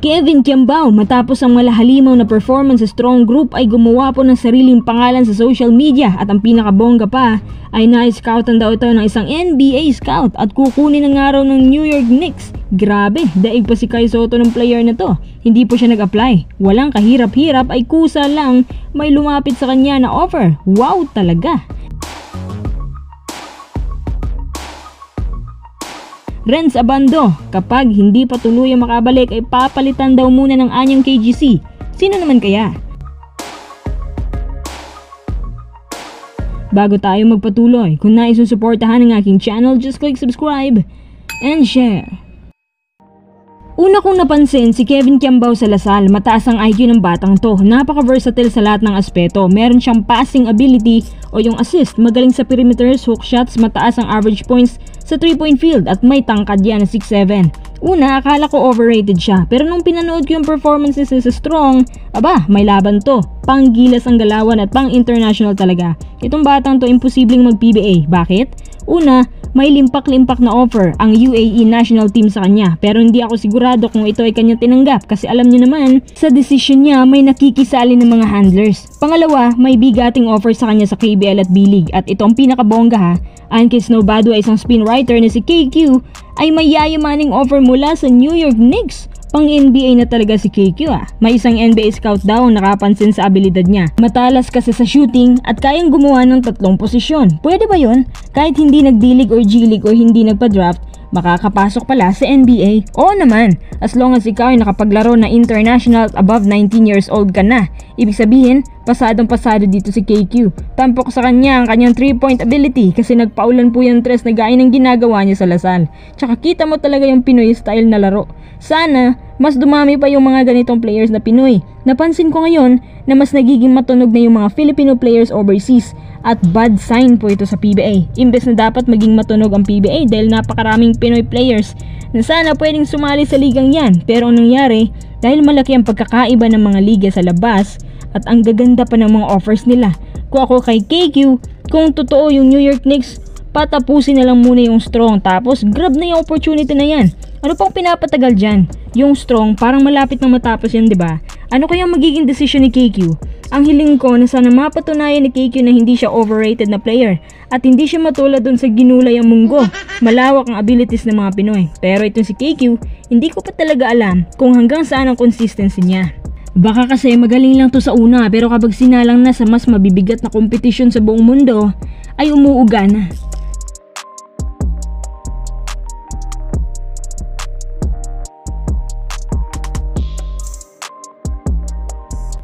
Kevin Kiambao, matapos ang malahalimaw na performance sa Strong Group ay gumawa po ng sariling pangalan sa social media at ang pinakabongga pa ay na-scoutan daw ito ng isang NBA scout at kukunin ng araw ng New York Knicks. Grabe, daig pa si Kai Sotto ng player na to. Hindi po siya nag-apply. Walang kahirap-hirap ay kusa lang may lumapit sa kanya na offer. Wow talaga! Renz Abando, kapag hindi pa tuluyang makabalik ay papalitan daw muna ng anyang KGC. Sino naman kaya? Bago tayo magpatuloy, kung nais susuportahan ang aking channel, just click subscribe and share. Una kong napansin si Kevin Kiambao sa Lasal, mataas ang IQ ng batang to, napaka-versatile sa lahat ng aspeto, meron siyang passing ability o yung assist, magaling sa perimeters, hook shots, mataas ang average points sa 3-point field at may tangkad yan na 6'7". Una, akala ko overrated siya, pero nung pinanood ko yung performances sa Strong, aba, may laban to, panggilas ang galawan at pang-international talaga. Itong batang to imposibleng mag-PBA, bakit? Una, may limpak-limpak na offer ang UAE national team sa kanya pero hindi ako sigurado kung ito ay kanyang tinanggap kasi alam niyo naman sa decision niya may nakikisali ng mga handlers. Pangalawa, may bigating offer sa kanya sa KBL at B-League at ito ang pinakabongga ha. Ayon kay Snowbado ay isang spin writer na si KQ ay may yayamaning offer mula sa New York Knicks. Pang NBA na talaga si KQ May isang NBA scout daw ang nakapansin sa abilidad niya. Matalas kasi sa shooting at kayang gumawa ng 3 posisyon. Pwede ba yun? Kahit hindi nag-D-League or G-League or hindi nagpa-draft, makakapasok pala sa NBA. Oo naman, as long as ikaw ay nakapaglaro na international at above 19 years old ka na. Ibig sabihin, pasadong-pasado dito si KQ. Tampok sa kanya ang kanyang 3-point ability kasi nagpaulan po yung 3 na gaya ng ginagawa niya sa Lasal. Tsaka kita mo talaga yung Pinoy style na laro. Sana, mas dumami pa yung mga ganitong players na Pinoy. Napansin ko ngayon na mas nagiging matunog na yung mga Filipino players overseas at bad sign po ito sa PBA. Imbes na dapat maging matunog ang PBA dahil napakaraming Pinoy players na sana pwedeng sumali sa ligang yan. Pero ang nangyari, dahil malaki ang pagkakaiba ng mga liga sa labas at ang gaganda pa ng mga offers nila. Kung ako kay KQ, kung totoo yung New York Knicks, patapusin na lang muna yung Strong tapos grab na yung opportunity na yan. Ano pang pinapatagal dyan? Yung Strong parang malapit na matapos yan, diba? Ano kaya magiging decision ni KQ? Ang hiling ko na sana mapatunayan ni KQ na hindi siya overrated na player at hindi siya matulad dun sa ginulay ang munggo. Malawak ang abilities ng mga Pinoy. Pero itong si KQ, hindi ko pa talaga alam kung hanggang saan ang consistency niya. Baka kasi magaling lang to sa una pero kapag sinalang na sa mas mabibigat na kompetisyon sa buong mundo, ay umuuga na.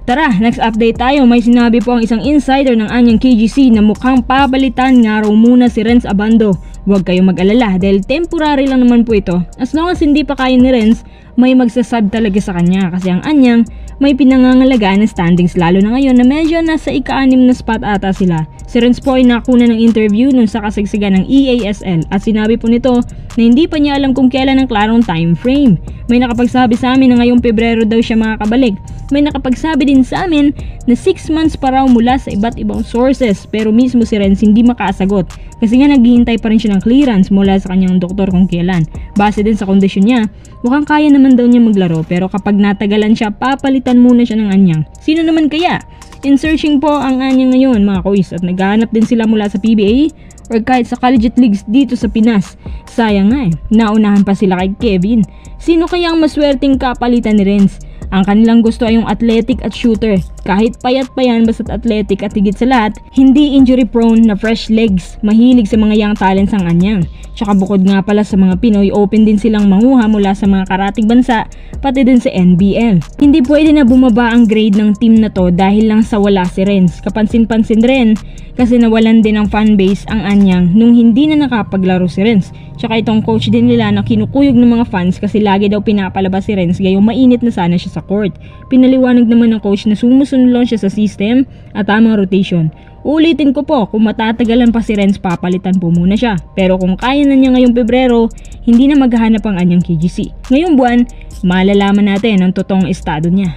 Tara, next update tayo. May sinabi po ang isang insider ng anyang KGC na mukhang papalitan nga raw muna si Renz Abando. Huwag kayong mag-alala dahil temporary lang naman po ito. As long as hindi pa kaya ni Renz, may magsasub talaga sa kanya kasi ang anyang may pinangangalagaan na standings lalo na ngayon na medyo nasa ika-6 na spot ata sila. Si Renz po ay nakuna ng interview nung sa kasagsagan ng EASL at sinabi po nito na hindi pa niya alam kung kailan ang klarong time frame. May nakapagsabi sa amin na ngayong Pebrero daw siya makakabalik. May nakapagsabi din sa amin na 6 months pa raw mula sa iba't ibang sources pero mismo si Renz hindi makasagot kasi nga naghihintay pa rin siya ng clearance mula sa kanyang doktor kung kailan. Base din sa kondisyon niya, mukhang kaya naman daw niya maglaro pero kapag natagalan siya, papalitan muna siya ng anyang. Sino naman kaya? In searching po ang anyang ngayon mga kuis at naghahanap din sila mula sa PBA or kahit sa collegiate leagues dito sa Pinas. Sayang nga naunahan pa sila kay Kevin. Sino kaya ang maswerteng kapalitan ni Renz? Ang kanilang gusto ay yung athletic at shooter. Kahit payat pa yan basta't athletic at higit sa lahat, hindi injury prone na fresh legs. Mahilig sa mga young talents ang anyang. Tsaka bukod nga pala sa mga Pinoy, open din silang manguha mula sa mga karatig bansa, pati din sa NBL. Hindi pwede na bumaba ang grade ng team na to dahil lang sa wala si Renz. Kapansin-pansin rin kasi nawalan din ng fanbase ang anyang nung hindi na nakapaglaro si Renz. Tsaka itong coach din nila na kinukuyog ng mga fans kasi lagi daw pinapalabas si Renz gayong mainit na sana siya sa court. Pinaliwanag naman ng coach na sumusunod lang siya sa system at tamang rotation. Ulitin ko po, kung matatagalan pa si Renz, papalitan po muna siya. Pero kung kaya na niya ngayong Pebrero, hindi na maghahanap ang anyang KGC. Ngayong buwan, malalaman natin ang totoong estado niya.